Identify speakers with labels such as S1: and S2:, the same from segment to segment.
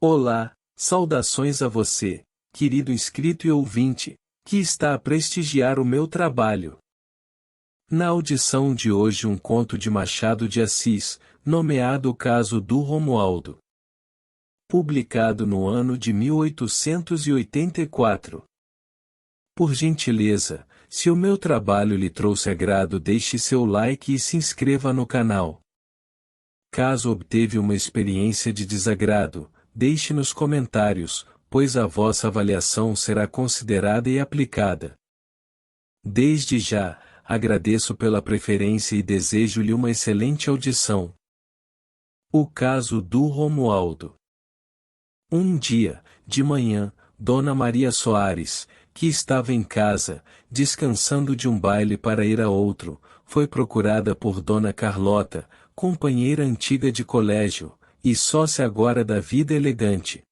S1: Olá, saudações a você, querido inscrito e ouvinte, que está a prestigiar o meu trabalho. Na audição de hoje um conto de Machado de Assis, nomeado O Caso do Romualdo. Publicado no ano de 1884. Por gentileza, se o meu trabalho lhe trouxe agrado, deixe seu like e se inscreva no canal. Caso obteve uma experiência de desagrado, deixe nos comentários, pois a vossa avaliação será considerada e aplicada. Desde já, agradeço pela preferência e desejo-lhe uma excelente audição. O caso do Romualdo. Um dia, de manhã, Dona Maria Soares, que estava em casa, descansando de um baile para ir a outro, foi procurada por Dona Carlota, companheira antiga de colégio, e sócia agora da vida elegante.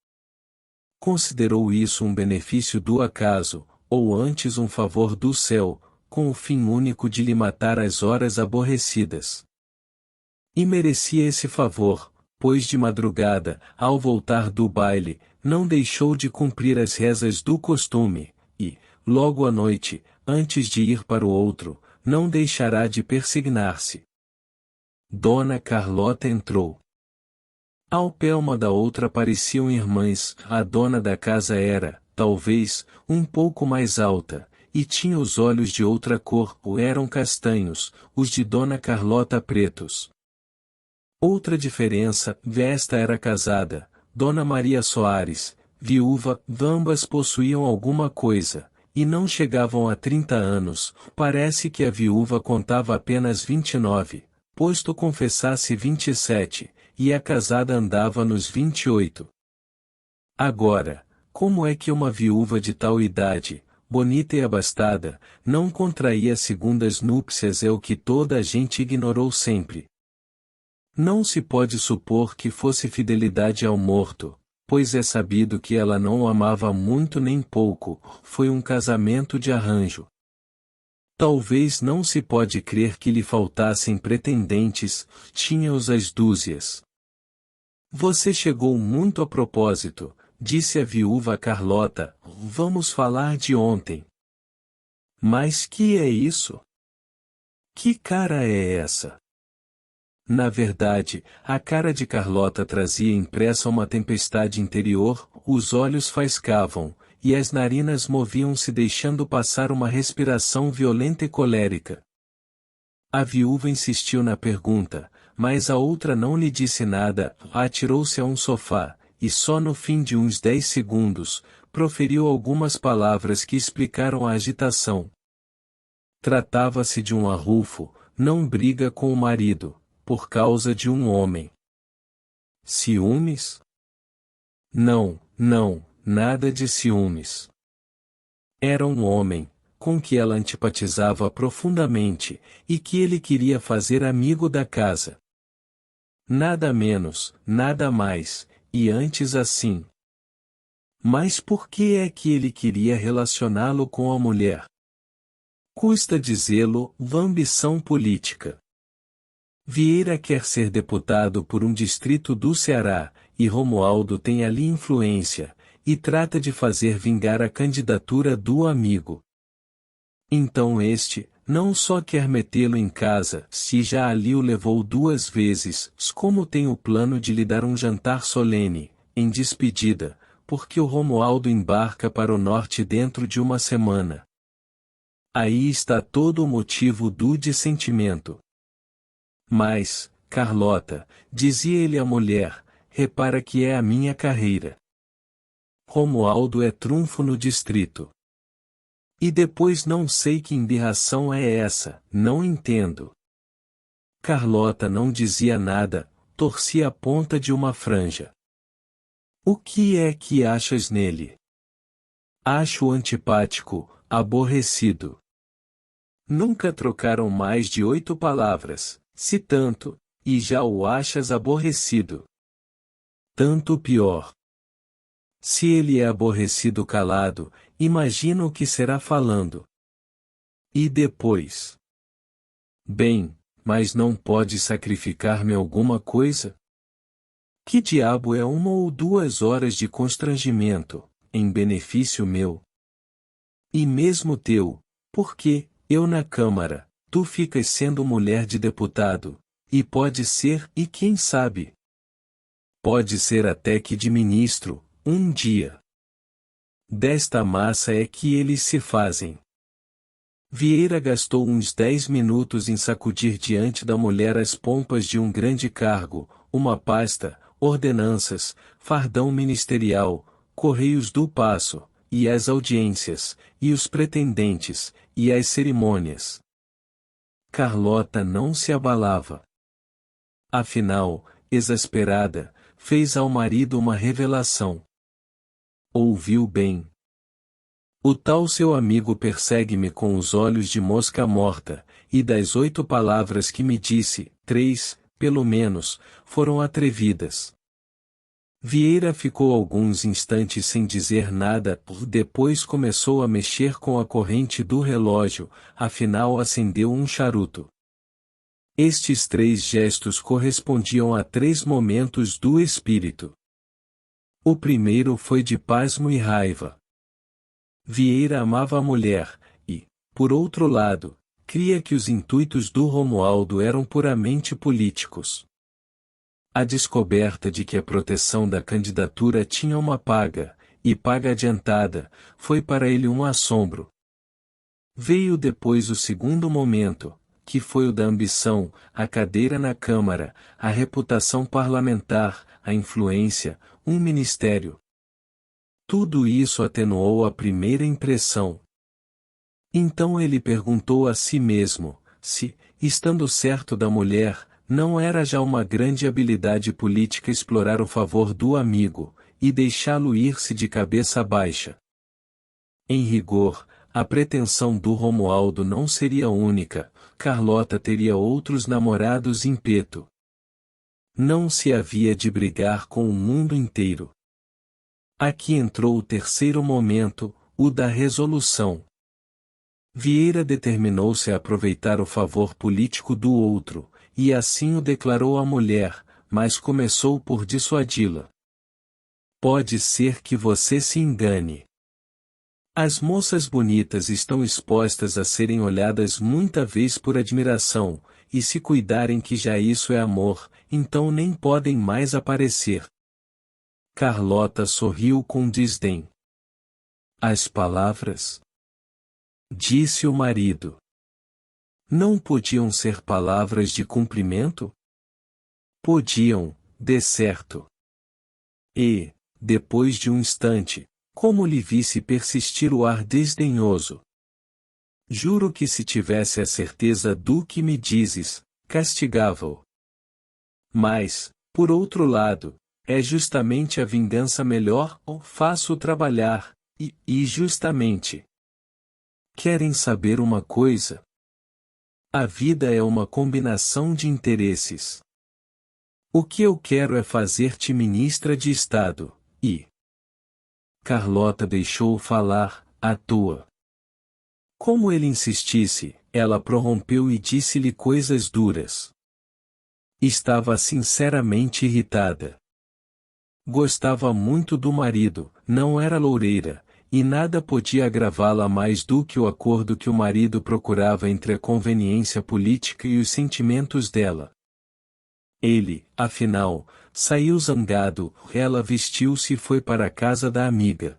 S1: Considerou isso um benefício do acaso, ou antes um favor do céu, com o fim único de lhe matar as horas aborrecidas. E merecia esse favor, pois de madrugada, ao voltar do baile, não deixou de cumprir as rezas do costume, e, logo à noite, antes de ir para o outro, não deixará de persignar-se. Dona Carlota entrou. Ao pé uma da outra pareciam irmãs, a dona da casa era, talvez, um pouco mais alta, e tinha os olhos de outra cor, ou eram castanhos, os de Dona Carlota pretos. Outra diferença, esta era casada, Dona Maria Soares, viúva, ambas possuíam alguma coisa, e não chegavam a 30 anos, parece que a viúva contava apenas 29, posto confessasse 27, e a casada andava nos 28. Agora, como é que uma viúva de tal idade, bonita e abastada, não contraía segundas núpcias é o que toda a gente ignorou sempre. Não se pode supor que fosse fidelidade ao morto, pois é sabido que ela não o amava muito nem pouco, foi um casamento de arranjo. Talvez não se pode crer que lhe faltassem pretendentes, tinha-os às dúzias. Você chegou muito a propósito, disse a viúva Carlota, vamos falar de ontem. Mas que é isso? Que cara é essa? Na verdade, a cara de Carlota trazia impressa uma tempestade interior, os olhos faiscavam, e as narinas moviam-se deixando passar uma respiração violenta e colérica. A viúva insistiu na pergunta, mas a outra não lhe disse nada, atirou-se a um sofá, e só no fim de uns 10 segundos, proferiu algumas palavras que explicaram a agitação. Tratava-se de um arrufo, não briga com o marido, por causa de um homem. Ciúmes? Não, nada de ciúmes. Era um homem, com que ela antipatizava profundamente, e que ele queria fazer amigo da casa. Nada menos, nada mais, e antes assim. Mas por que é que ele queria relacioná-lo com a mulher? Custa dizê-lo, ambição política. Vieira quer ser deputado por um distrito do Ceará, e Romualdo tem ali influência, e trata de fazer vingar a candidatura do amigo. Então este, não só quer metê-lo em casa, se já ali o levou 2 vezes, como tem o plano de lhe dar um jantar solene, em despedida, porque o Romualdo embarca para o norte dentro de uma semana. Aí está todo o motivo do dissentimento. Mas, Carlota, dizia ele à mulher, repara que é a minha carreira. Romualdo é trunfo no distrito. E depois não sei que embirração é essa, não entendo. Carlota não dizia nada, torcia a ponta de uma franja. O que é que achas nele? Acho antipático, aborrecido. Nunca trocaram mais de 8 palavras. Se tanto, e já o achas aborrecido. Tanto pior. Se ele é aborrecido calado, imagina o que será falando. E depois? Bem, mas não pode sacrificar-me alguma coisa? Que diabo é 1 ou 2 horas de constrangimento, em benefício meu? E mesmo teu, porque, eu na Câmara, tu ficas sendo mulher de deputado, e pode ser, e quem sabe? Pode ser até que de ministro, um dia. Desta massa é que eles se fazem. Vieira gastou uns 10 minutos em sacudir diante da mulher as pompas de um grande cargo, uma pasta, ordenanças, fardão ministerial, correios do paço, e as audiências, e os pretendentes, e as cerimônias. Carlota não se abalava. Afinal, exasperada, fez ao marido uma revelação. Ouviu bem. O tal seu amigo persegue-me com os olhos de mosca morta, e das 8 palavras que me disse, 3, pelo menos, foram atrevidas. Vieira ficou alguns instantes sem dizer nada, depois começou a mexer com a corrente do relógio, afinal acendeu um charuto. Estes 3 gestos correspondiam a 3 momentos do espírito. O primeiro foi de pasmo e raiva. Vieira amava a mulher, e, por outro lado, cria que os intuitos do Romualdo eram puramente políticos. A descoberta de que a proteção da candidatura tinha uma paga, e paga adiantada, foi para ele um assombro. Veio depois o segundo momento, que foi o da ambição, a cadeira na Câmara, a reputação parlamentar, a influência, um ministério. Tudo isso atenuou a primeira impressão. Então ele perguntou a si mesmo, se, estando certo da mulher, não era já uma grande habilidade política explorar o favor do amigo, e deixá-lo ir-se de cabeça baixa. Em rigor, a pretensão do Romualdo não seria única, Carlota teria outros namorados em peto. Não se havia de brigar com o mundo inteiro. Aqui entrou o terceiro momento, o da resolução. Vieira determinou-se a aproveitar o favor político do outro, e assim o declarou à mulher, mas começou por dissuadi-la. Pode ser que você se engane. As moças bonitas estão expostas a serem olhadas muita vez por admiração, e se cuidarem que já isso é amor, então nem podem mais aparecer. Carlota sorriu com desdém. As palavras? Disse o marido. Não podiam ser palavras de cumprimento? Podiam, de certo. E, depois de um instante, como lhe visse persistir o ar desdenhoso. Juro que se tivesse a certeza do que me dizes, castigava-o. Mas, por outro lado, é justamente a vingança melhor, ou faço-o trabalhar, e justamente. Querem saber uma coisa? A vida é uma combinação de interesses. O que eu quero é fazer-te ministra de Estado, e... Carlota deixou-o falar, à toa. Como ele insistisse, ela prorrompeu e disse-lhe coisas duras. Estava sinceramente irritada. Gostava muito do marido, não era loureira, e nada podia agravá-la mais do que o acordo que o marido procurava entre a conveniência política e os sentimentos dela. Ele, afinal, saiu zangado, ela vestiu-se e foi para a casa da amiga.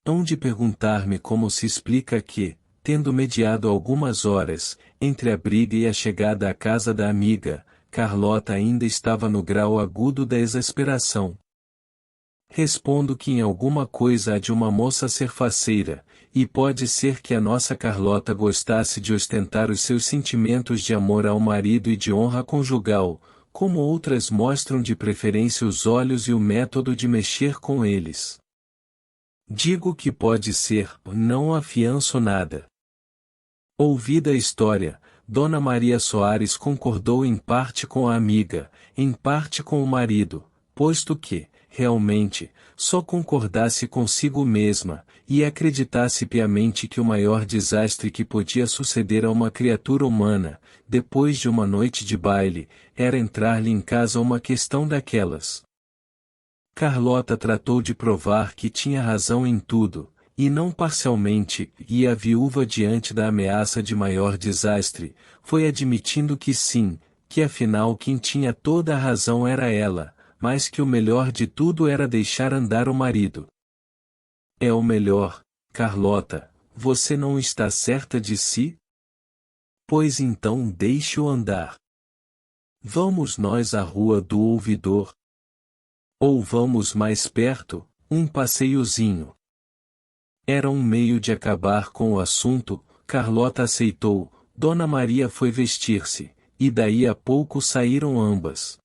S1: Hão de perguntar-me como se explica que, tendo mediado algumas horas, entre a briga e a chegada à casa da amiga, Carlota ainda estava no grau agudo da exasperação. Respondo que em alguma coisa há de uma moça ser faceira, e pode ser que a nossa Carlota gostasse de ostentar os seus sentimentos de amor ao marido e de honra conjugal, como outras mostram de preferência os olhos e o método de mexer com eles. Digo que pode ser, não afianço nada. Ouvida a história, Dona Maria Soares concordou em parte com a amiga, em parte com o marido, posto que, realmente, só concordasse consigo mesma, e acreditasse piamente que o maior desastre que podia suceder a uma criatura humana, depois de uma noite de baile, era entrar-lhe em casa uma questão daquelas. Carlota tratou de provar que tinha razão em tudo, e não parcialmente, e a viúva, diante da ameaça de maior desastre, foi admitindo que sim, que afinal quem tinha toda a razão era ela, mas que o melhor de tudo era deixar andar o marido. É o melhor, Carlota, você não está certa de si? Pois então deixe-o andar. Vamos nós à Rua do Ouvidor? Ou vamos mais perto, um passeiozinho? Era um meio de acabar com o assunto. Carlota aceitou, Dona Maria foi vestir-se, e daí a pouco saíram ambas.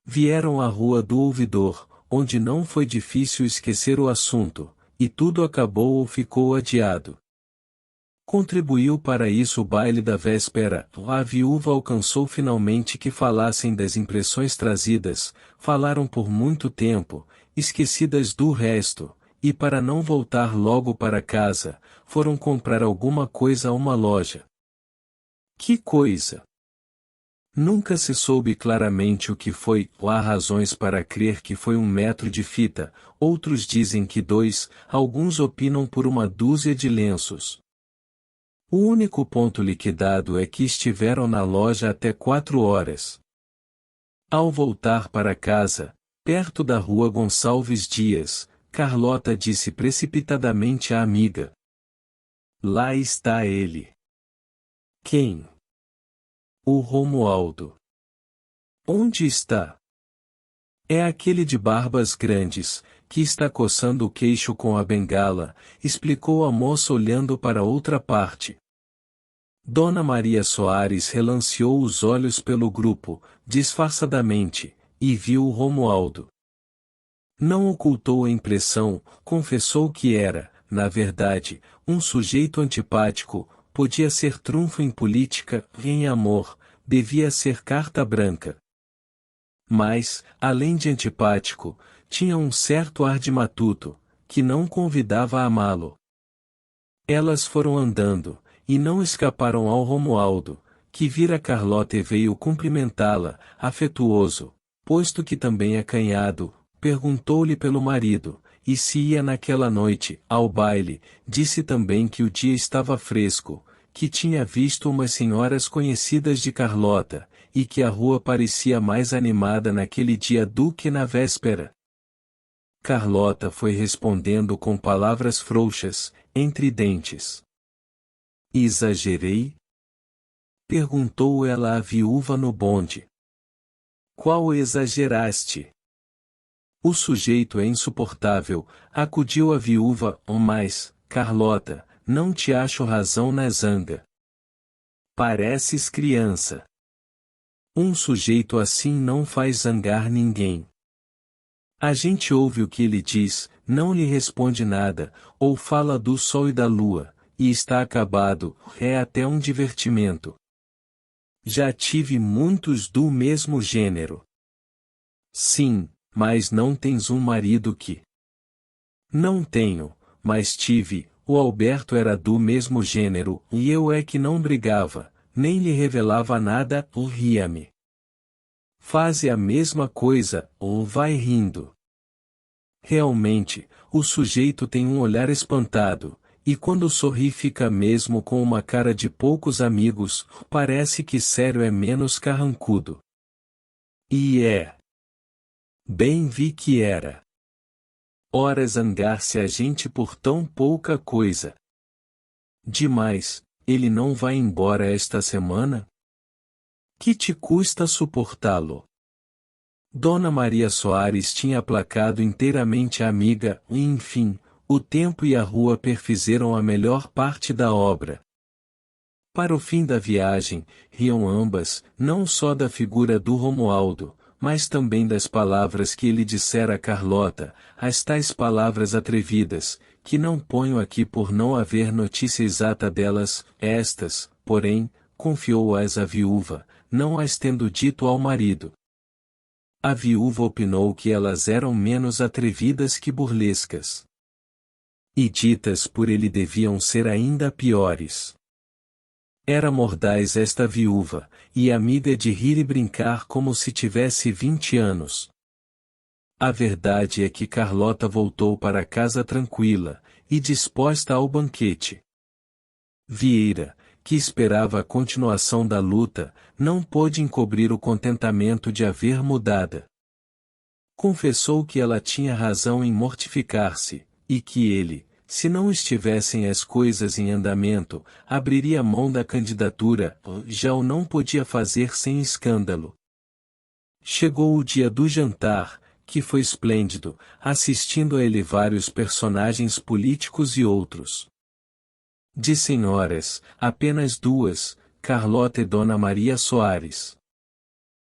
S1: Vieram à Rua do Ouvidor, onde não foi difícil esquecer o assunto, e tudo acabou ou ficou adiado. Contribuiu para isso o baile da véspera. A viúva alcançou finalmente que falassem das impressões trazidas, falaram por muito tempo, esquecidas do resto, e para não voltar logo para casa, foram comprar alguma coisa a uma loja. Que coisa! Nunca se soube claramente o que foi. Há razões para crer que foi 1 metro de fita, outros dizem que 2, alguns opinam por 1 dúzia de lenços. O único ponto liquidado é que estiveram na loja até 4 horas. Ao voltar para casa, perto da Rua Gonçalves Dias, Carlota disse precipitadamente à amiga: "Lá está ele." "Quem?" "O Romualdo." "Onde está?" "É aquele de barbas grandes, que está coçando o queixo com a bengala", explicou a moça olhando para outra parte. Dona Maria Soares relanceou os olhos pelo grupo, disfarçadamente, e viu o Romualdo. Não ocultou a impressão, confessou que era, na verdade, um sujeito antipático, podia ser trunfo em política, em amor, devia ser carta branca. Mas, além de antipático, tinha um certo ar de matuto, que não convidava a amá-lo. Elas foram andando, e não escaparam ao Romualdo, que vira Carlota e veio cumprimentá-la, afetuoso, posto que também acanhado, perguntou-lhe pelo marido, e se ia naquela noite, ao baile, disse também que o dia estava fresco, que tinha visto umas senhoras conhecidas de Carlota, e que a rua parecia mais animada naquele dia do que na véspera. Carlota foi respondendo com palavras frouxas, entre dentes. "Exagerei?" perguntou ela à viúva no bonde. "Qual exageraste?" "O sujeito é insuportável", acudiu a viúva, "mas, Carlota, não te acho razão na zanga. Pareces criança. Um sujeito assim não faz zangar ninguém. A gente ouve o que ele diz, não lhe responde nada, ou fala do sol e da lua, e está acabado, é até um divertimento. Já tive muitos do mesmo gênero." "Sim, mas não tens um marido que..." "Não tenho, mas tive, o Alberto era do mesmo gênero, e eu é que não brigava, nem lhe revelava nada, ou ria-me." "Faze a mesma coisa, ou vai rindo." Realmente, o sujeito tem um olhar espantado, e quando sorri fica mesmo com uma cara de poucos amigos, parece que sério é menos carrancudo. E é. Bem vi que era. Ora zangar-se a gente por tão pouca coisa. Demais, ele não vai embora esta semana? Que te custa suportá-lo? Dona Maria Soares tinha aplacado inteiramente a amiga, e enfim, o tempo e a rua perfizeram a melhor parte da obra. Para o fim da viagem, riam ambas, não só da figura do Romualdo, mas também das palavras que ele dissera a Carlota, as tais palavras atrevidas, que não ponho aqui por não haver notícia exata delas, estas, porém, confiou-as à viúva, não as tendo dito ao marido. A viúva opinou que elas eram menos atrevidas que burlescas. E ditas por ele deviam ser ainda piores. Era mordaz esta viúva, e amiga de rir e brincar como se tivesse 20 anos. A verdade é que Carlota voltou para casa tranquila, e disposta ao banquete. Vieira, que esperava a continuação da luta, não pôde encobrir o contentamento de a ver mudada. Confessou que ela tinha razão em mortificar-se, e que ele, se não estivessem as coisas em andamento, abriria mão da candidatura, já o não podia fazer sem escândalo. Chegou o dia do jantar, que foi esplêndido, assistindo a ele vários personagens políticos e outros. De senhoras, apenas duas, Carlota e Dona Maria Soares.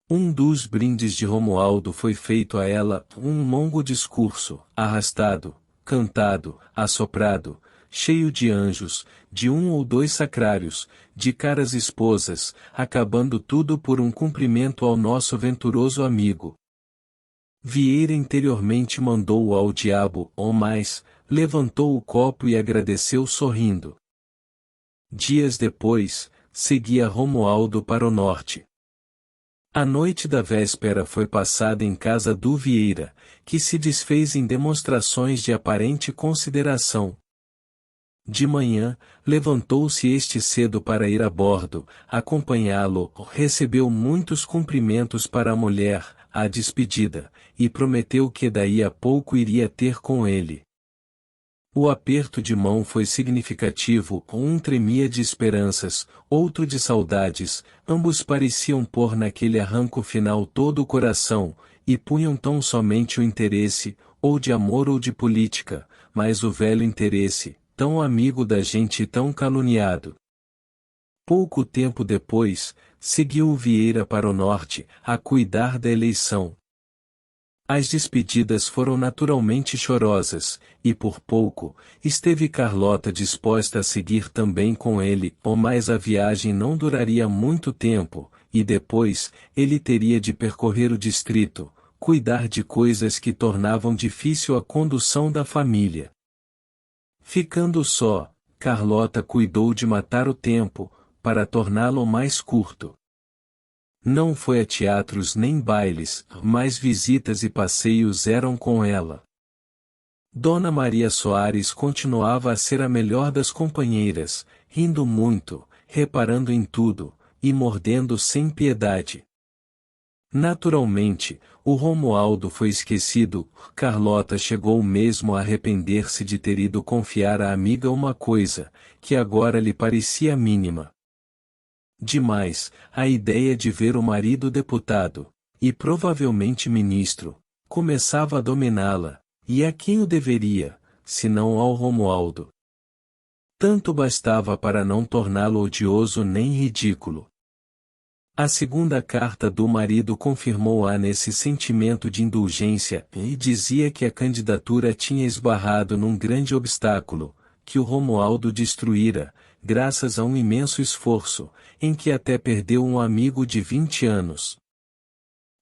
S1: Um dos brindes de Romualdo foi feito a ela, um longo discurso, arrastado, cantado, assoprado, cheio de anjos, de um ou dois sacrários, de caras esposas, acabando tudo por um cumprimento ao nosso venturoso amigo. Vieira interiormente mandou-o ao diabo, ou mais, levantou o copo e agradeceu sorrindo. Dias depois, seguia Romualdo para o norte. A noite da véspera foi passada em casa do Vieira, que se desfez em demonstrações de aparente consideração. De manhã, levantou-se este cedo para ir a bordo, acompanhá-lo, recebeu muitos cumprimentos para a mulher, a despedida, e prometeu que daí a pouco iria ter com ele. O aperto de mão foi significativo, um tremia de esperanças, outro de saudades, ambos pareciam pôr naquele arranco final todo o coração, e punham tão somente o interesse, ou de amor ou de política, mas o velho interesse, tão amigo da gente e tão caluniado. Pouco tempo depois, seguiu o Vieira para o norte, a cuidar da eleição. As despedidas foram naturalmente chorosas, e por pouco, esteve Carlota disposta a seguir também com ele, mas a viagem não duraria muito tempo, e depois, ele teria de percorrer o distrito, cuidar de coisas que tornavam difícil a condução da família. Ficando só, Carlota cuidou de matar o tempo, para torná-lo mais curto. Não foi a teatros nem bailes, mas visitas e passeios eram com ela. Dona Maria Soares continuava a ser a melhor das companheiras, rindo muito, reparando em tudo, e mordendo sem piedade. Naturalmente, o Romualdo foi esquecido, Carlota chegou mesmo a arrepender-se de ter ido confiar à amiga uma coisa, que agora lhe parecia mínima. Demais, a ideia de ver o marido deputado, e provavelmente ministro, começava a dominá-la, e a quem o deveria, senão ao Romualdo? Tanto bastava para não torná-lo odioso nem ridículo. A segunda carta do marido confirmou-a nesse sentimento de indulgência, e dizia que a candidatura tinha esbarrado num grande obstáculo, que o Romualdo destruíra, graças a um imenso esforço, em que até perdeu um amigo de 20 anos.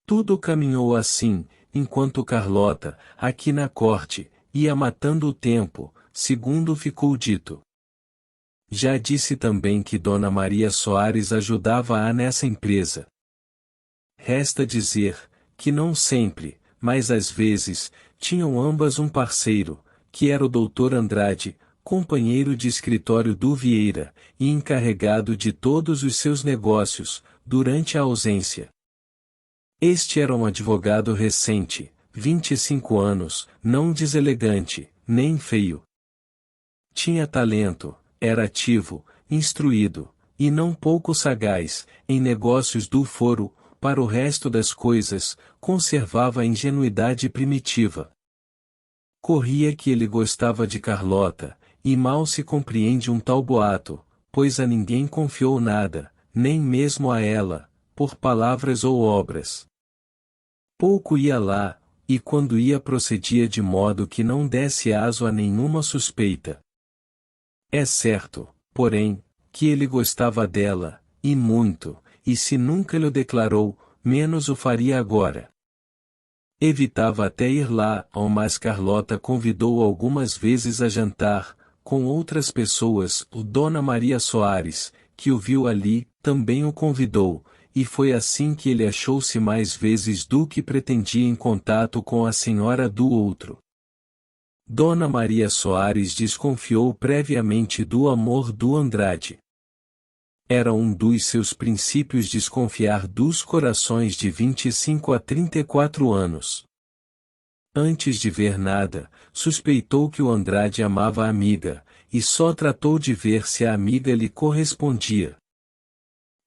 S1: Tudo caminhou assim, enquanto Carlota, aqui na corte, ia matando o tempo, segundo ficou dito. Já disse também que Dona Maria Soares ajudava-a nessa empresa. Resta dizer, que não sempre, mas às vezes, tinham ambas um parceiro, que era o Dr. Andrade, companheiro de escritório do Vieira, e encarregado de todos os seus negócios, durante a ausência. Este era um advogado recente, 25 anos, não deselegante, nem feio. Tinha talento, era ativo, instruído, e não pouco sagaz, em negócios do foro, para o resto das coisas, conservava a ingenuidade primitiva. Corria que ele gostava de Carlota, e mal se compreende um tal boato, pois a ninguém confiou nada, nem mesmo a ela, por palavras ou obras. Pouco ia lá, e quando ia procedia de modo que não desse aso a nenhuma suspeita. É certo, porém, que ele gostava dela, e muito, e se nunca lhe o declarou, menos o faria agora. Evitava até ir lá, mas Carlota convidou algumas vezes a jantar, com outras pessoas. O Dona Maria Soares, que o viu ali, também o convidou, e foi assim que ele achou-se mais vezes do que pretendia em contato com a senhora do outro. Dona Maria Soares desconfiou previamente do amor do Andrade. Era um dos seus princípios desconfiar dos corações de 25 a 34 anos. Antes de ver nada, suspeitou que o Andrade amava a amiga, e só tratou de ver se a amiga lhe correspondia.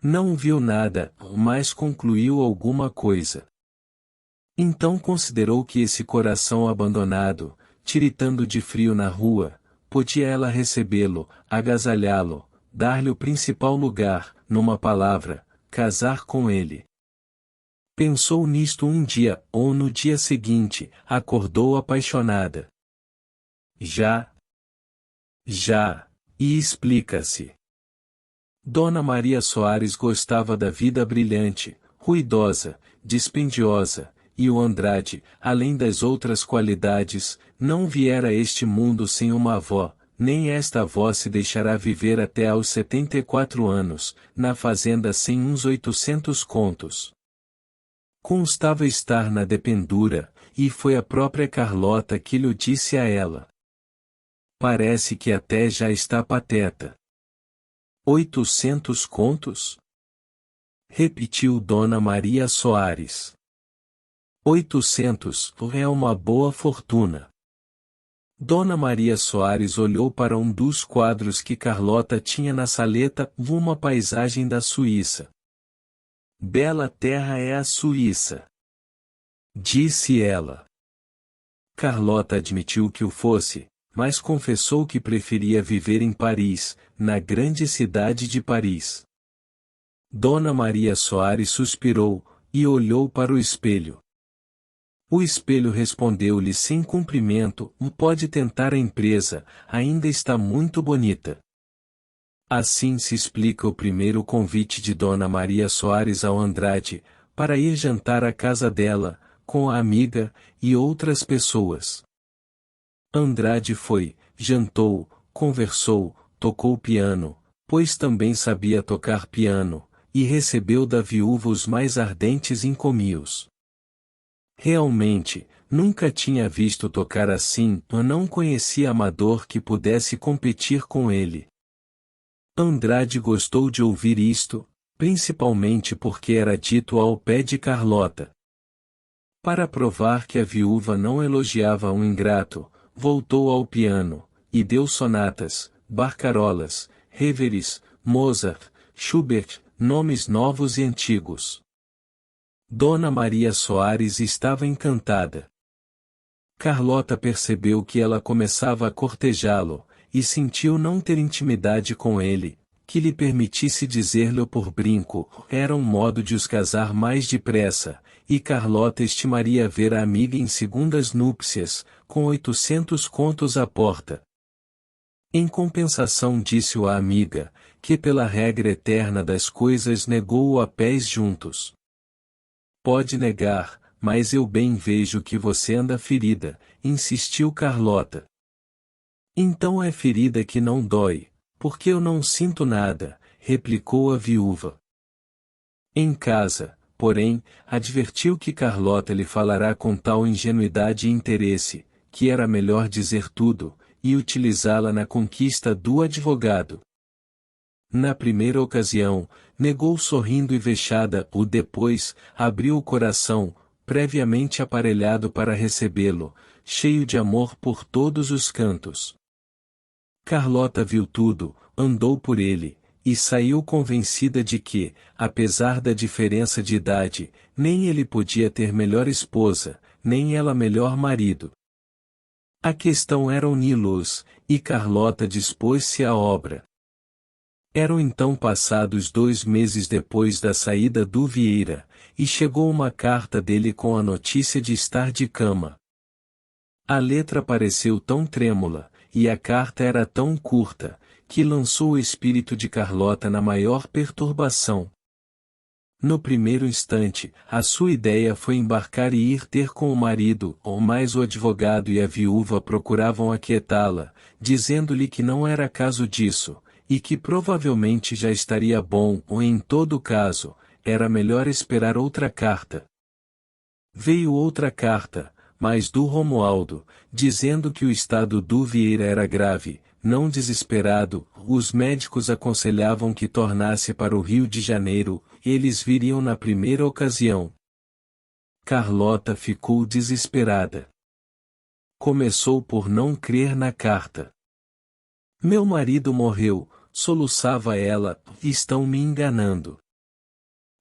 S1: Não viu nada, mas concluiu alguma coisa. Então considerou que esse coração abandonado, tiritando de frio na rua, podia ela recebê-lo, agasalhá-lo, dar-lhe o principal lugar, numa palavra, casar com ele. Pensou nisto um dia, ou no dia seguinte, acordou apaixonada. Já, e explica-se. Dona Maria Soares gostava da vida brilhante, ruidosa, dispendiosa, e o Andrade, além das outras qualidades, não viera a este mundo sem uma avó, nem esta avó se deixará viver até aos 74 anos, na fazenda sem uns 800 contos. Constava estar na dependura, e foi a própria Carlota que lhe disse a ela. Parece que até já está pateta. 800 contos? Repetiu Dona Maria Soares. 800 é uma boa fortuna. Dona Maria Soares olhou para um dos quadros que Carlota tinha na saleta, uma paisagem da Suíça. Bela terra é a Suíça, disse ela. Carlota admitiu que o fosse, mas confessou que preferia viver em Paris, na grande cidade de Paris. Dona Maria Soares suspirou, e olhou para o espelho. O espelho respondeu-lhe sem cumprimento: pode tentar a empresa, ainda está muito bonita. Assim se explica o primeiro convite de Dona Maria Soares ao Andrade, para ir jantar à casa dela, com a amiga, e outras pessoas. Andrade foi, jantou, conversou, tocou piano, pois também sabia tocar piano, e recebeu da viúva os mais ardentes encomios. Realmente, nunca tinha visto tocar assim, não conhecia amador que pudesse competir com ele. Andrade gostou de ouvir isto, principalmente porque era dito ao pé de Carlota. Para provar que a viúva não elogiava um ingrato, voltou ao piano, e deu sonatas, barcarolas, reveries, Mozart, Schubert, nomes novos e antigos. Dona Maria Soares estava encantada. Carlota percebeu que ela começava a cortejá-lo, e sentiu não ter intimidade com ele, que lhe permitisse dizer-lhe por brinco, era um modo de os casar mais depressa, e Carlota estimaria ver a amiga em segundas núpcias, com 800 contos à porta. Em compensação disse-o à amiga, que pela regra eterna das coisas negou-o a pés juntos. Pode negar, mas eu bem vejo que você anda ferida, insistiu Carlota. Então é ferida que não dói, porque eu não sinto nada, replicou a viúva. Em casa, porém, advertiu que Carlota lhe falará com tal ingenuidade e interesse, que era melhor dizer tudo, e utilizá-la na conquista do advogado. Na primeira ocasião, negou sorrindo e vexada, o depois, abriu o coração, previamente aparelhado para recebê-lo, cheio de amor por todos os cantos. Carlota viu tudo, andou por ele, e saiu convencida de que, apesar da diferença de idade, nem ele podia ter melhor esposa, nem ela melhor marido. A questão era unir-los, e Carlota dispôs-se à obra. Eram então passados 2 meses depois da saída do Vieira, e chegou uma carta dele com a notícia de estar de cama. A letra pareceu tão trêmula, e a carta era tão curta, que lançou o espírito de Carlota na maior perturbação. No primeiro instante, a sua ideia foi embarcar e ir ter com o marido, mas o advogado e a viúva procuravam aquietá-la, dizendo-lhe que não era caso disso, e que provavelmente já estaria bom, ou em todo caso, era melhor esperar outra carta. Veio outra carta, mas do Romualdo, dizendo que o estado do Vieira era grave. Não desesperado, os médicos aconselhavam que tornasse para o Rio de Janeiro, eles viriam na primeira ocasião. Carlota ficou desesperada. Começou por não crer na carta. Meu marido morreu, soluçava ela, estão me enganando.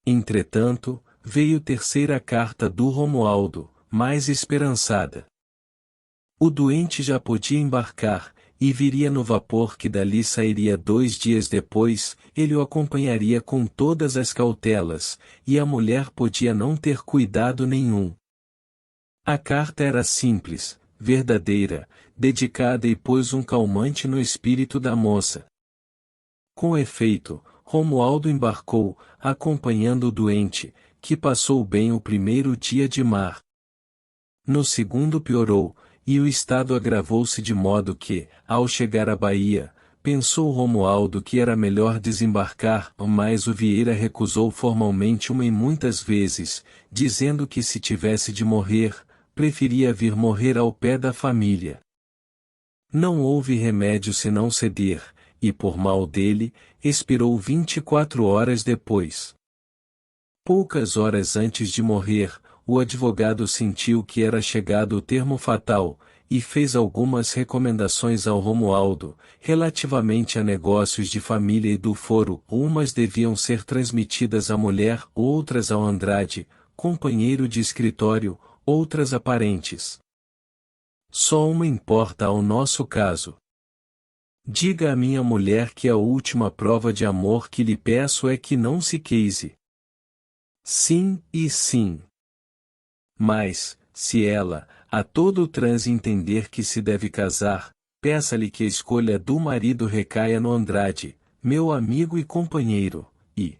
S1: Entretanto, veio terceira carta do Romualdo, mais esperançada. O doente já podia embarcar, e viria no vapor que dali sairia 2 dias depois, ele o acompanharia com todas as cautelas, e a mulher podia não ter cuidado nenhum. A carta era simples, verdadeira, dedicada e pôs um calmante no espírito da moça. Com efeito, Romualdo embarcou, acompanhando o doente, que passou bem o primeiro dia de mar. No segundo piorou, e o estado agravou-se de modo que, ao chegar à Bahia, pensou Romualdo que era melhor desembarcar, mas o Vieira recusou formalmente uma e muitas vezes, dizendo que se tivesse de morrer, preferia vir morrer ao pé da família. Não houve remédio senão ceder, e por mal dele, expirou 24 horas depois. Poucas horas antes de morrer, o advogado sentiu que era chegado o termo fatal, e fez algumas recomendações ao Romualdo, relativamente a negócios de família e do foro. Umas deviam ser transmitidas à mulher, outras ao Andrade, companheiro de escritório, outras a parentes. Só uma importa ao nosso caso. Diga à minha mulher que a última prova de amor que lhe peço é que não se case. Sim e sim. Mas, se ela, a todo o transe entender que se deve casar, peça-lhe que a escolha do marido recaia no Andrade, meu amigo e companheiro, e...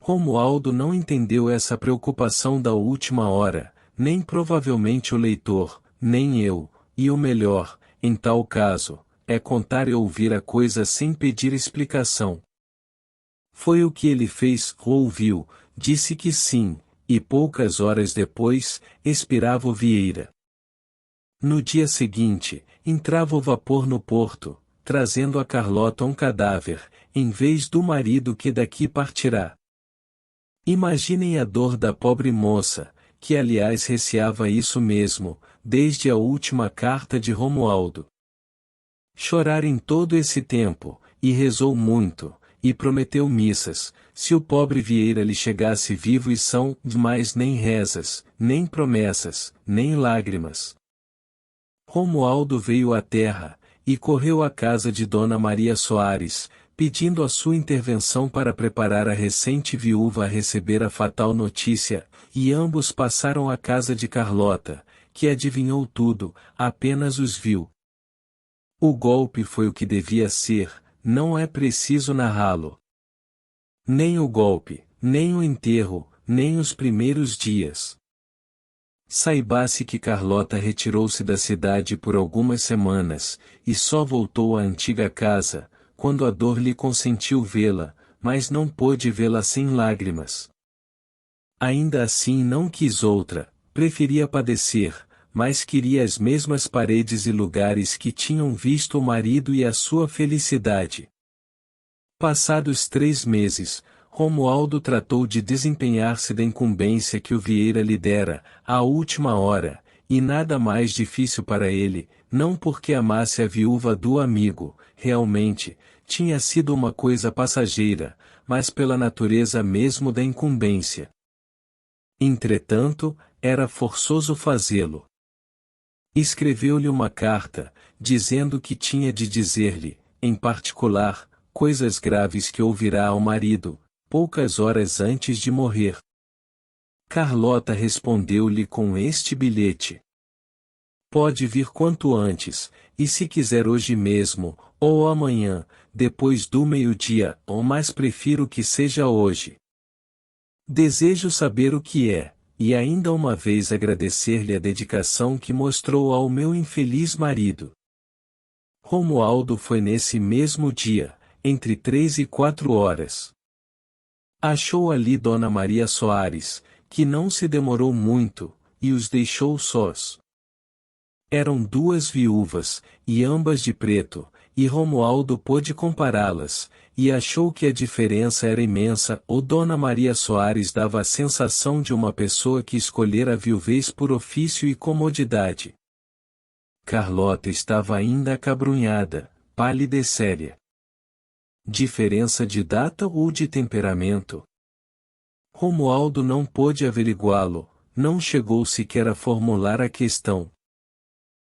S1: Romualdo não entendeu essa preocupação da última hora, nem provavelmente o leitor, nem eu, e o melhor, em tal caso, é contar e ouvir a coisa sem pedir explicação. Foi o que ele fez, ouviu, disse que sim, e poucas horas depois, expirava o Vieira. No dia seguinte, entrava o vapor no porto, trazendo a Carlota um cadáver, em vez do marido que daqui partirá. Imaginem a dor da pobre moça, que aliás receava isso mesmo, desde a última carta de Romualdo. Chorar em todo esse tempo, e rezou muito, e prometeu missas, se o pobre Vieira lhe chegasse vivo e são, mas nem rezas, nem promessas, nem lágrimas. Romualdo veio à terra, e correu à casa de Dona Maria Soares, pedindo a sua intervenção para preparar a recente viúva a receber a fatal notícia, e ambos passaram à casa de Carlota, que adivinhou tudo, apenas os viu. O golpe foi o que devia ser, não é preciso narrá-lo. Nem o golpe, nem o enterro, nem os primeiros dias. Saiba-se que Carlota retirou-se da cidade por algumas semanas, e só voltou à antiga casa, quando a dor lhe consentiu vê-la, mas não pôde vê-la sem lágrimas. Ainda assim não quis outra, preferia padecer, mas queria as mesmas paredes e lugares que tinham visto o marido e a sua felicidade. Passados 3 meses, Romualdo tratou de desempenhar-se da incumbência que o Vieira lhe dera, à última hora, e nada mais difícil para ele, não porque amasse a viúva do amigo, realmente, tinha sido uma coisa passageira, mas pela natureza mesmo da incumbência. Entretanto, era forçoso fazê-lo. Escreveu-lhe uma carta, dizendo que tinha de dizer-lhe, em particular, coisas graves que ouvirá ao marido, poucas horas antes de morrer. Carlota respondeu-lhe com este bilhete: pode vir quanto antes, e se quiser hoje mesmo, ou amanhã, depois do meio-dia, ou mais prefiro que seja hoje. Desejo saber o que é, e ainda uma vez agradecer-lhe a dedicação que mostrou ao meu infeliz marido. Romualdo foi nesse mesmo dia, entre 3 e 4 horas. Achou ali Dona Maria Soares, que não se demorou muito, e os deixou sós. Eram duas viúvas, e ambas de preto, e Romualdo pôde compará-las, e achou que a diferença era imensa. O Dona Maria Soares dava a sensação de uma pessoa que escolhera a viuvez por ofício e comodidade. Carlota estava ainda acabrunhada, pálida e séria. Diferença de data ou de temperamento? Romualdo não pôde averiguá-lo, não chegou sequer a formular a questão.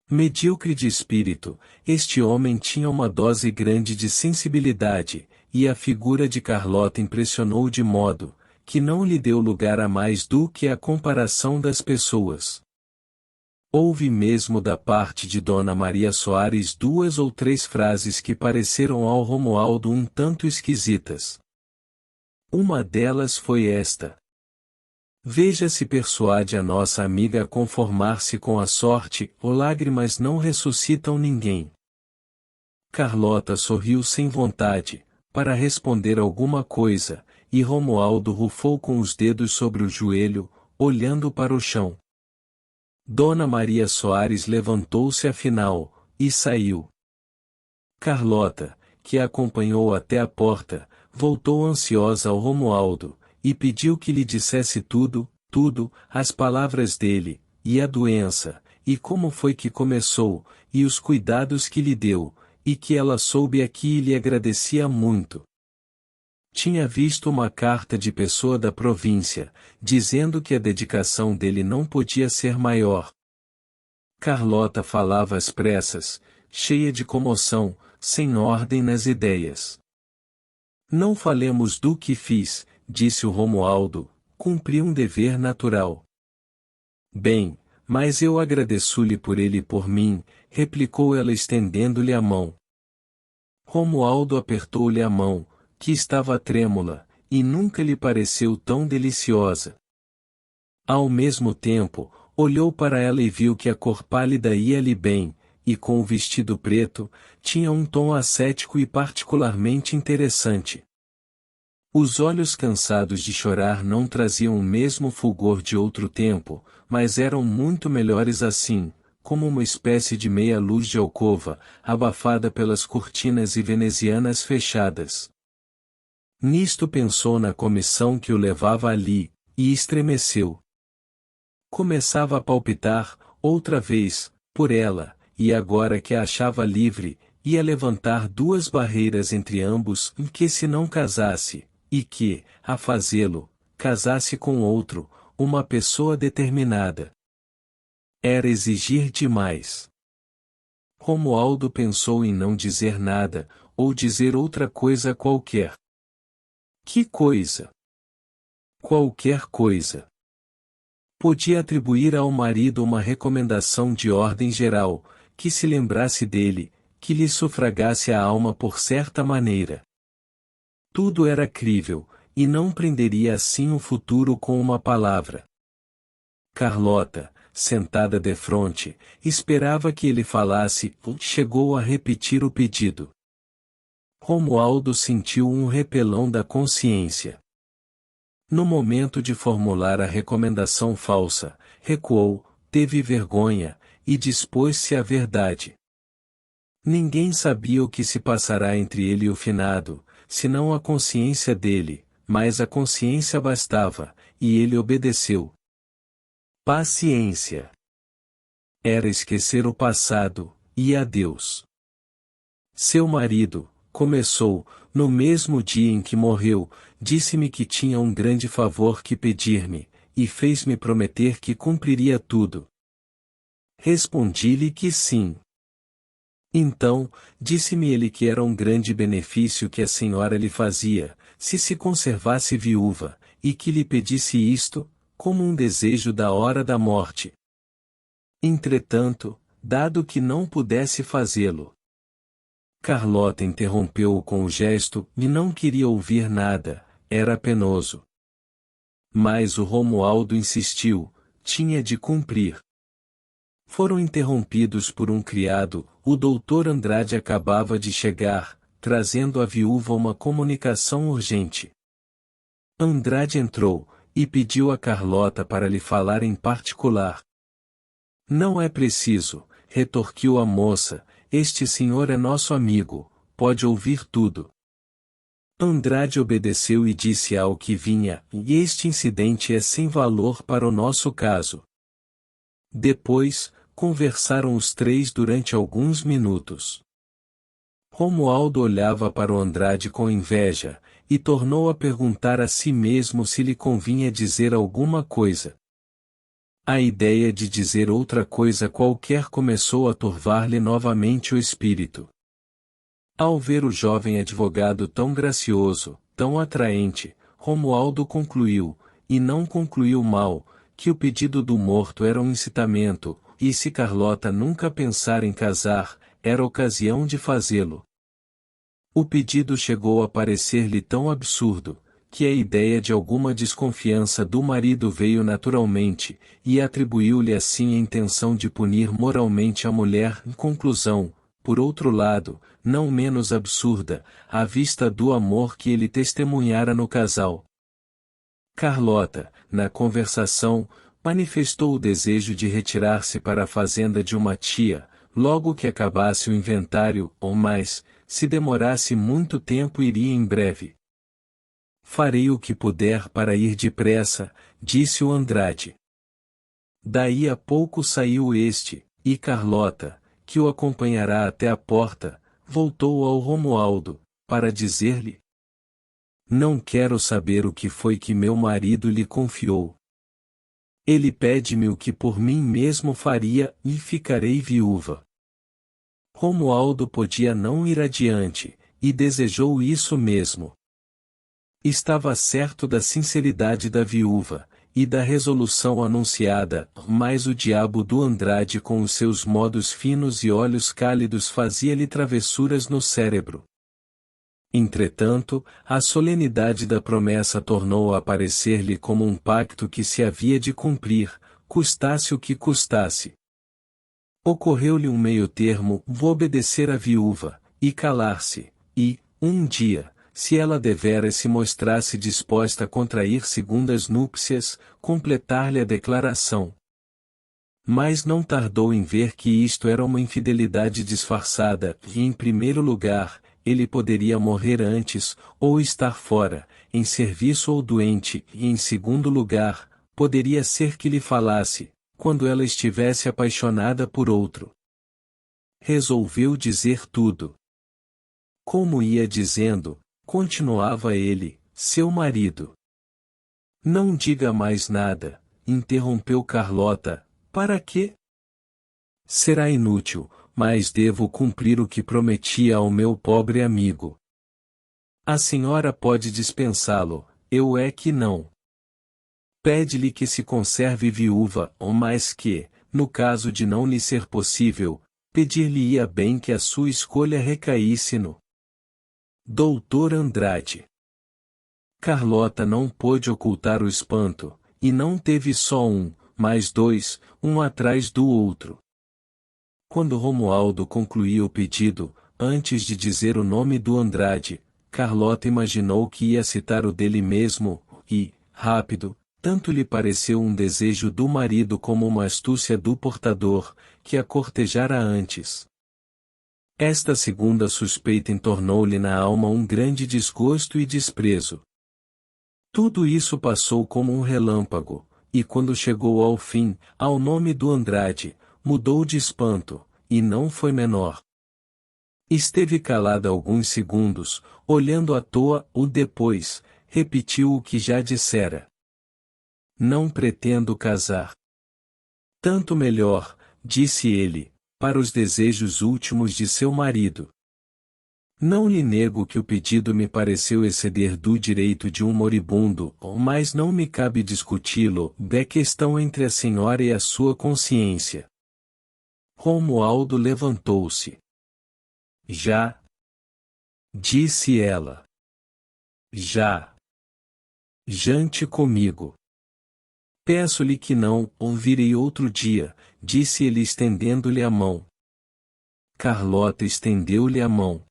S1: Medíocre de espírito, este homem tinha uma dose grande de sensibilidade, e a figura de Carlota impressionou de modo, que não lhe deu lugar a mais do que a comparação das pessoas. Houve mesmo da parte de Dona Maria Soares 2 ou 3 frases que pareceram ao Romualdo um tanto esquisitas. Uma delas foi esta: veja se persuade a nossa amiga a conformar-se com a sorte, ou lágrimas não ressuscitam ninguém. Carlota sorriu sem vontade, para responder alguma coisa, e Romualdo rufou com os dedos sobre o joelho, olhando para o chão. Dona Maria Soares levantou-se afinal, e saiu. Carlota, que a acompanhou até a porta, voltou ansiosa ao Romualdo, e pediu que lhe dissesse tudo, as palavras dele, e a doença, e como foi que começou, e os cuidados que lhe deu, e que ela soube aqui e lhe agradecia muito. Tinha visto uma carta de pessoa da província, dizendo que a dedicação dele não podia ser maior. Carlota falava às pressas, cheia de comoção, sem ordem nas ideias. Não falemos do que fiz, disse o Romualdo, cumpri um dever natural. Bem, mas eu agradeço-lhe por ele e por mim, replicou ela estendendo-lhe a mão. Romualdo apertou-lhe a mão, que estava trêmula, e nunca lhe pareceu tão deliciosa. Ao mesmo tempo, olhou para ela e viu que a cor pálida ia-lhe bem, e com o vestido preto, tinha um tom ascético e particularmente interessante. Os olhos cansados de chorar não traziam o mesmo fulgor de outro tempo, mas eram muito melhores assim, como uma espécie de meia luz de alcova, abafada pelas cortinas e venezianas fechadas. Nisto pensou na comissão que o levava ali, e estremeceu. Começava a palpitar, outra vez, por ela, e agora que a achava livre, ia levantar 2 barreiras entre ambos, em que se não casasse, e que, a fazê-lo, casasse com outro, uma pessoa determinada. Era exigir demais. Romualdo pensou em não dizer nada, ou dizer outra coisa qualquer. Que coisa? Qualquer coisa. Podia atribuir ao marido uma recomendação de ordem geral, que se lembrasse dele, que lhe sufragasse a alma por certa maneira. Tudo era crível, e não prenderia assim o futuro com uma palavra. Carlota, sentada defronte, esperava que ele falasse, chegou a repetir o pedido. Romualdo sentiu um repelão da consciência. No momento de formular a recomendação falsa, recuou, teve vergonha, e dispôs-se à verdade. Ninguém sabia o que se passará entre ele e o finado, senão a consciência dele, mas a consciência bastava, e ele obedeceu. Paciência. Era esquecer o passado, e adeus. Seu marido, começou, no mesmo dia em que morreu, disse-me que tinha um grande favor que pedir-me, e fez-me prometer que cumpriria tudo. Respondi-lhe que sim. Então, disse-me ele que era um grande benefício que a senhora lhe fazia, se conservasse viúva, e que lhe pedisse isto, como um desejo da hora da morte. Entretanto, dado que não pudesse fazê-lo. Carlota interrompeu-o com o gesto, e não queria ouvir nada, era penoso. Mas o Romualdo insistiu, tinha de cumprir. Foram interrompidos por um criado. O doutor Andrade acabava de chegar, trazendo à viúva uma comunicação urgente. Andrade entrou, e pediu a Carlota para lhe falar em particular. Não é preciso, retorquiu a moça, este senhor é nosso amigo, pode ouvir tudo. Andrade obedeceu e disse ao que vinha, e este incidente é sem valor para o nosso caso. Depois, conversaram os três durante alguns minutos. Romualdo olhava para o Andrade com inveja, e tornou a perguntar a si mesmo se lhe convinha dizer alguma coisa. A ideia de dizer outra coisa qualquer começou a turvar-lhe novamente o espírito. Ao ver o jovem advogado tão gracioso, tão atraente, Romualdo concluiu, e não concluiu mal, que o pedido do morto era um incitamento, e se Carlota nunca pensar em casar, era ocasião de fazê-lo. O pedido chegou a parecer-lhe tão absurdo, que a ideia de alguma desconfiança do marido veio naturalmente, e atribuiu-lhe assim a intenção de punir moralmente a mulher. Em conclusão, por outro lado, não menos absurda, à vista do amor que ele testemunhara no casal. Carlota, na conversação, manifestou o desejo de retirar-se para a fazenda de uma tia, logo que acabasse o inventário, ou mais, se demorasse muito tempo iria em breve. Farei o que puder para ir depressa, disse o Andrade. Daí a pouco saiu este, e Carlota, que o acompanhará até a porta, voltou ao Romualdo, para dizer-lhe: Não quero saber o que foi que meu marido lhe confiou. Ele pede-me o que por mim mesmo faria, e ficarei viúva. Romualdo podia não ir adiante, e desejou isso mesmo. Estava certo da sinceridade da viúva, e da resolução anunciada, mas o diabo do Andrade com os seus modos finos e olhos cálidos fazia-lhe travessuras no cérebro. Entretanto, a solenidade da promessa tornou a parecer-lhe como um pacto que se havia de cumprir, custasse o que custasse. Ocorreu-lhe um meio-termo, vou obedecer à viúva, e calar-se, e, um dia, se ela deveras se mostrasse disposta a contrair segundas núpcias, completar-lhe a declaração. Mas não tardou em ver que isto era uma infidelidade disfarçada, e em primeiro lugar, ele poderia morrer antes, ou estar fora, em serviço ou doente, e em segundo lugar, poderia ser que lhe falasse, quando ela estivesse apaixonada por outro. Resolveu dizer tudo. Como ia dizendo, continuava ele, seu marido. Não diga mais nada, interrompeu Carlota, para quê? Será inútil, mas devo cumprir o que prometia ao meu pobre amigo. A senhora pode dispensá-lo, eu é que não. Pede-lhe que se conserve viúva, ou mais que, no caso de não lhe ser possível, pedir-lhe-ia bem que a sua escolha recaísse no Doutor Andrade. Carlota não pôde ocultar o espanto, e não teve só um, mas dois, um atrás do outro. Quando Romualdo concluía o pedido, antes de dizer o nome do Andrade, Carlota imaginou que ia citar o dele mesmo, e, rápido, tanto lhe pareceu um desejo do marido como uma astúcia do portador, que a cortejara antes. Esta segunda suspeita entornou-lhe na alma um grande desgosto e desprezo. Tudo isso passou como um relâmpago, e quando chegou ao fim, ao nome do Andrade, mudou de espanto, e não foi menor. Esteve calada alguns segundos, olhando à toa, ou depois, repetiu o que já dissera. Não pretendo casar. Tanto melhor, disse ele, para os desejos últimos de seu marido. Não lhe nego que o pedido me pareceu exceder do direito de um moribundo, mas não me cabe discuti-lo, é questão entre a senhora e a sua consciência. Romualdo levantou-se. Já? Disse ela. Já. Jante comigo. Peço-lhe que não, ouvirei outro dia, disse ele estendendo-lhe a mão. Carlota estendeu-lhe a mão.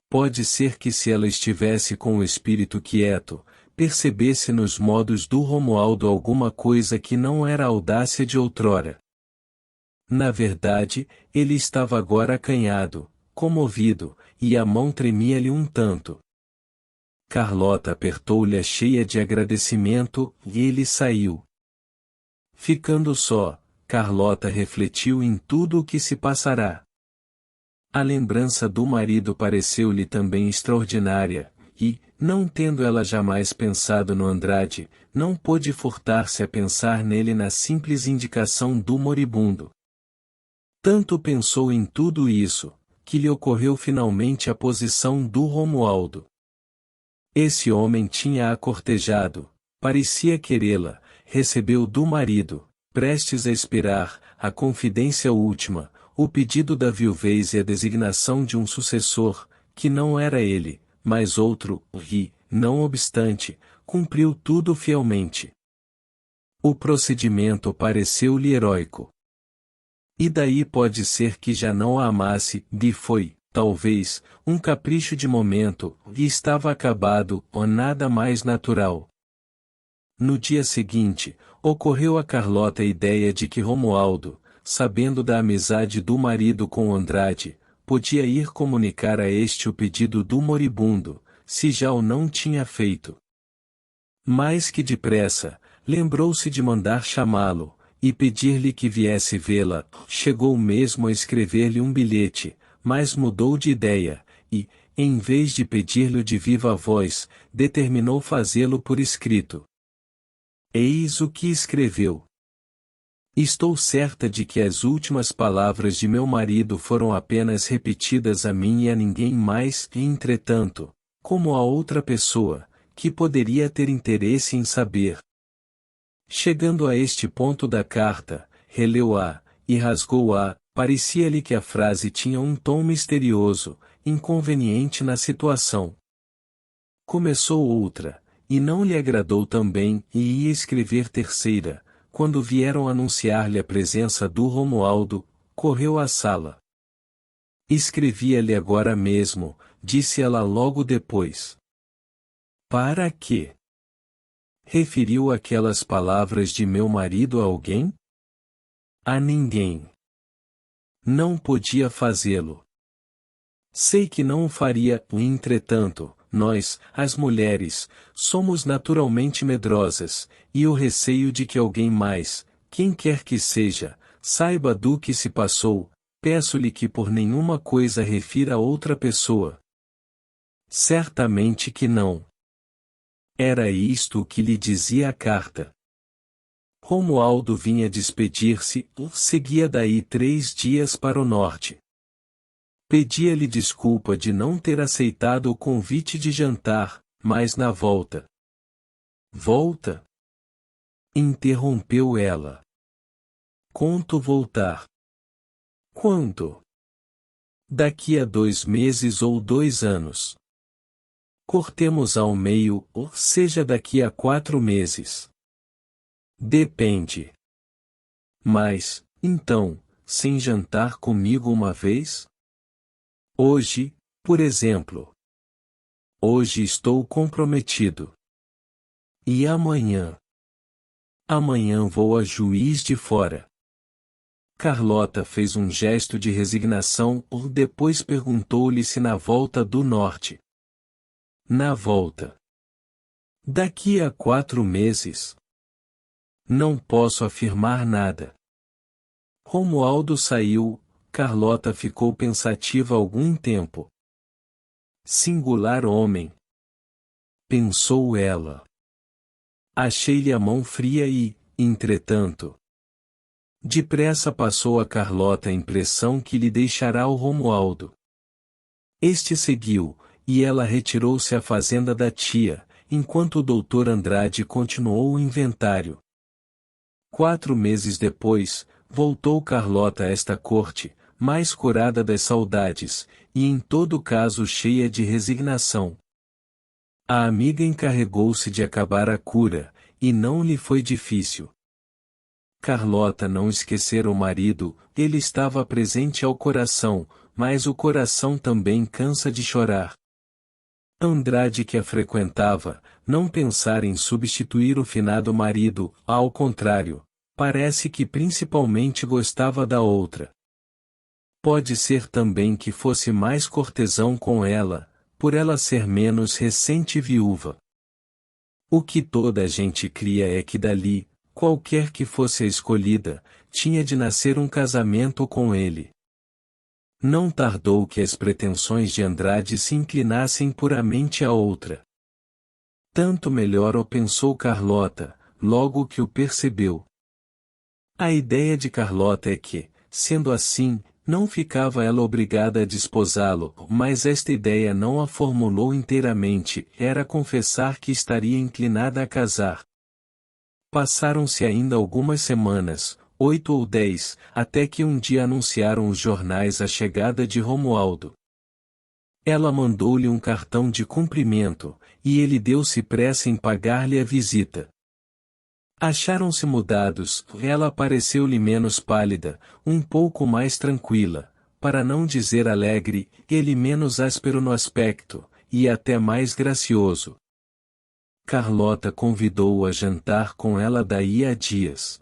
S1: Pode ser que se ela estivesse com o espírito quieto, percebesse nos modos do Romualdo alguma coisa que não era a audácia de outrora. Na verdade, ele estava agora acanhado, comovido, e a mão tremia-lhe um tanto. Carlota apertou-lhe a cheia de agradecimento, e ele saiu. Ficando só, Carlota refletiu em tudo o que se passará. A lembrança do marido pareceu-lhe também extraordinária, e, não tendo ela jamais pensado no Andrade, não pôde furtar-se a pensar nele na simples indicação do moribundo. Tanto pensou em tudo isso, que lhe ocorreu finalmente a posição do Romualdo. Esse homem tinha-a cortejado, parecia querê-la, recebeu do marido, prestes a expirar, a confidência última, o pedido da viuvez e a designação de um sucessor, que não era ele, mas outro, e, não obstante, cumpriu tudo fielmente. O procedimento pareceu-lhe heróico. E daí pode ser que já não a amasse, e foi, talvez, um capricho de momento, e estava acabado, ou nada mais natural. No dia seguinte, ocorreu a Carlota a ideia de que Romualdo, sabendo da amizade do marido com Andrade, podia ir comunicar a este o pedido do moribundo, se já o não tinha feito. Mais que depressa, lembrou-se de mandar chamá-lo, e pedir-lhe que viesse vê-la, chegou mesmo a escrever-lhe um bilhete, mas mudou de ideia, e, em vez de pedir-lhe de viva voz, determinou fazê-lo por escrito. Eis o que escreveu. Estou certa de que as últimas palavras de meu marido foram apenas repetidas a mim e a ninguém mais, e entretanto, como a outra pessoa, que poderia ter interesse em saber. Chegando a este ponto da carta, releu-a, e rasgou-a, parecia-lhe que a frase tinha um tom misterioso, inconveniente na situação. Começou outra, e não lhe agradou também, e ia escrever terceira, quando vieram anunciar-lhe a presença do Romualdo, correu à sala. Escrevia-lhe agora mesmo, disse ela logo depois. Para quê? Referiu aquelas palavras de meu marido a alguém? A ninguém. Não podia fazê-lo. Sei que não o faria, entretanto, nós, as mulheres, somos naturalmente medrosas, e o receio de que alguém mais, quem quer que seja, saiba do que se passou, peço-lhe que por nenhuma coisa refira a outra pessoa. Certamente que não. Era isto o que lhe dizia a carta. Romualdo vinha despedir-se, seguia daí 3 dias para o norte. Pedia-lhe desculpa de não ter aceitado o convite de jantar, mas na volta. Volta? Interrompeu ela. Conto voltar. Quando? Daqui a 2 meses ou 2 anos. Cortemos ao meio, ou seja daqui a 4 meses. Depende. Mas, então, sem jantar comigo uma vez? Hoje, por exemplo. Hoje estou comprometido. E amanhã? Amanhã vou a Juiz de Fora. Carlota fez um gesto de resignação, ou depois perguntou-lhe se na volta do norte. Na volta. Daqui a 4 meses. Não posso afirmar nada. Romualdo saiu, Carlota ficou pensativa algum tempo. Singular homem. Pensou ela. Achei-lhe a mão fria e, entretanto. Depressa passou a Carlota a impressão que lhe deixará o Romualdo. Este seguiu, e ela retirou-se à fazenda da tia, enquanto o doutor Andrade continuou o inventário. 4 meses depois, voltou Carlota a esta corte, mais curada das saudades, e em todo caso cheia de resignação. A amiga encarregou-se de acabar a cura, e não lhe foi difícil. Carlota não esquecera o marido, ele estava presente ao coração, mas o coração também cansa de chorar. Andrade, que a frequentava, não pensara em substituir o finado marido, ao contrário, parece que principalmente gostava da outra. Pode ser também que fosse mais cortesão com ela, por ela ser menos recente viúva. O que toda a gente cria é que dali, qualquer que fosse a escolhida, tinha de nascer um casamento com ele. Não tardou que as pretensões de Andrade se inclinassem puramente à outra. Tanto melhor o pensou Carlota, logo que o percebeu. A ideia de Carlota é que, sendo assim, não ficava ela obrigada a desposá-lo, mas esta ideia não a formulou inteiramente, era confessar que estaria inclinada a casar. Passaram-se ainda algumas semanas, 8 ou 10, até que um dia anunciaram os jornais a chegada de Romualdo. Ela mandou-lhe um cartão de cumprimento, e ele deu-se pressa em pagar-lhe a visita. Acharam-se mudados, ela pareceu-lhe menos pálida, um pouco mais tranquila, para não dizer alegre, ele menos áspero no aspecto, e até mais gracioso. Carlota convidou-o a jantar com ela daí a dias.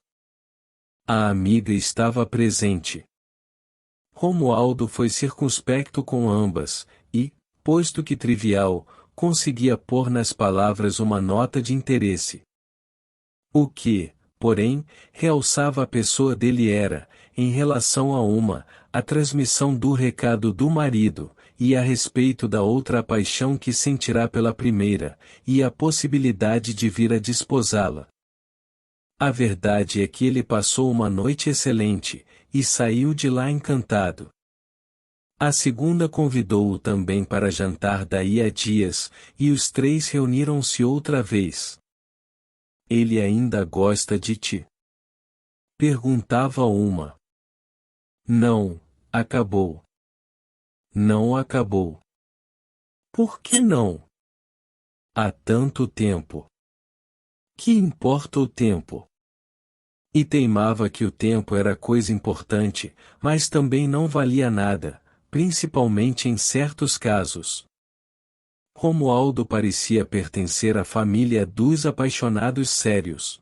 S1: A amiga estava presente. Romualdo foi circunspecto com ambas, e, posto que trivial, conseguia pôr nas palavras uma nota de interesse. O que, porém, realçava a pessoa dele era, em relação a uma, a transmissão do recado do marido, e a respeito da outra a paixão que sentirá pela primeira, e a possibilidade de vir a desposá-la. A verdade é que ele passou uma noite excelente, e saiu de lá encantado. A segunda convidou-o também para jantar daí a dias, e os três reuniram-se outra vez. Ele ainda gosta de ti? Perguntava uma. Não, acabou. Não acabou. Por que não? Há tanto tempo. Que importa o tempo? E teimava que o tempo era coisa importante, mas também não valia nada, principalmente em certos casos. Romualdo parecia pertencer à família dos apaixonados sérios.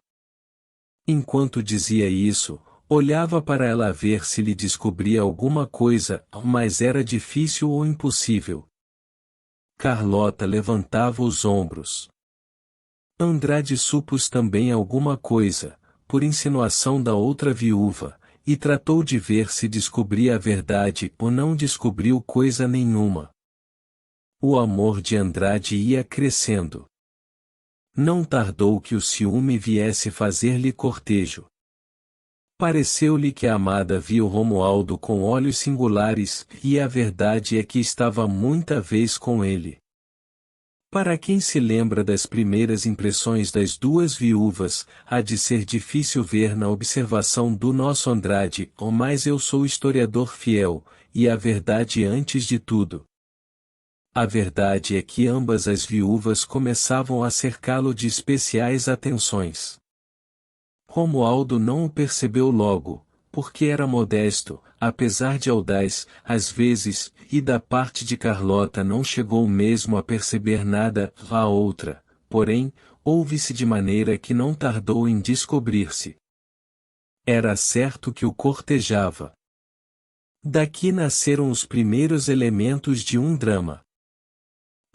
S1: Enquanto dizia isso, olhava para ela a ver se lhe descobria alguma coisa, mas era difícil ou impossível. Carlota levantava os ombros. Andrade supôs também alguma coisa, por insinuação da outra viúva, e tratou de ver se descobria a verdade ou não descobriu coisa nenhuma. O amor de Andrade ia crescendo. Não tardou que o ciúme viesse fazer-lhe cortejo. Pareceu-lhe que a amada viu Romualdo com olhos singulares, e a verdade é que estava muita vez com ele. Para quem se lembra das primeiras impressões das duas viúvas, há de ser difícil ver na observação do nosso Andrade, mas eu sou historiador fiel, e a verdade antes de tudo. A verdade é que ambas as viúvas começavam a cercá-lo de especiais atenções. Romualdo não o percebeu logo, porque era modesto, apesar de audaz, às vezes, e da parte de Carlota não chegou mesmo a perceber nada, a outra, porém, ouve-se de maneira que não tardou em descobrir-se. Era certo que o cortejava. Daqui nasceram os primeiros elementos de um drama.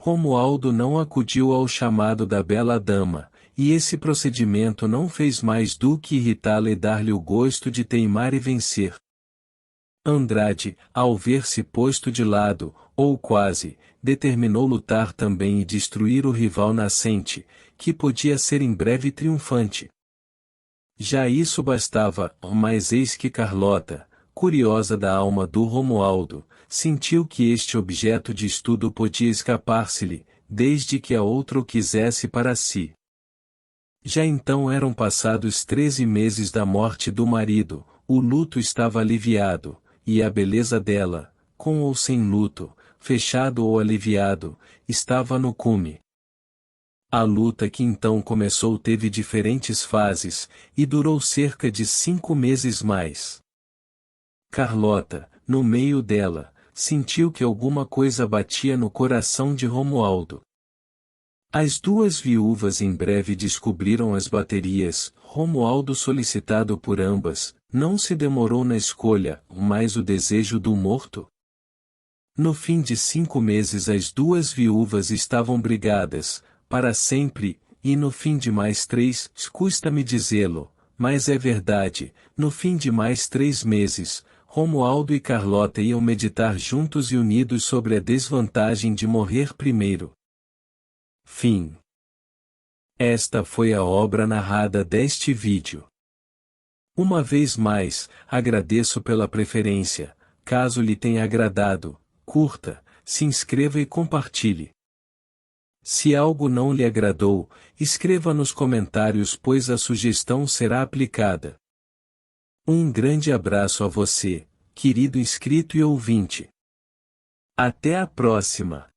S1: Romualdo não acudiu ao chamado da bela dama, e esse procedimento não fez mais do que irritá-la e dar-lhe o gosto de teimar e vencer. Andrade, ao ver-se posto de lado, ou quase, determinou lutar também e destruir o rival nascente, que podia ser em breve triunfante. Já isso bastava, mas eis que Carlota, curiosa da alma do Romualdo, sentiu que este objeto de estudo podia escapar-se-lhe, desde que a outra o quisesse para si. Já então eram passados 13 meses da morte do marido, o luto estava aliviado, e a beleza dela, com ou sem luto, fechado ou aliviado, estava no cume. A luta que então começou teve diferentes fases, e durou cerca de 5 meses mais. Carlota, no meio dela, sentiu que alguma coisa batia no coração de Romualdo. As duas viúvas em breve descobriram as baterias. Romualdo, solicitado por ambas, não se demorou na escolha, mas o desejo do morto. No fim de 5 meses as duas viúvas estavam brigadas, para sempre, e no fim de mais 3, custa-me dizê-lo, mas é verdade, no fim de mais 3 meses, Romualdo e Carlota iam meditar juntos e unidos sobre a desvantagem de morrer primeiro. Fim. Esta foi a obra narrada deste vídeo. Uma vez mais, agradeço pela preferência. Caso lhe tenha agradado, curta, se inscreva e compartilhe. Se algo não lhe agradou, escreva nos comentários, pois a sugestão será aplicada. Um grande abraço a você, querido inscrito e ouvinte. Até a próxima!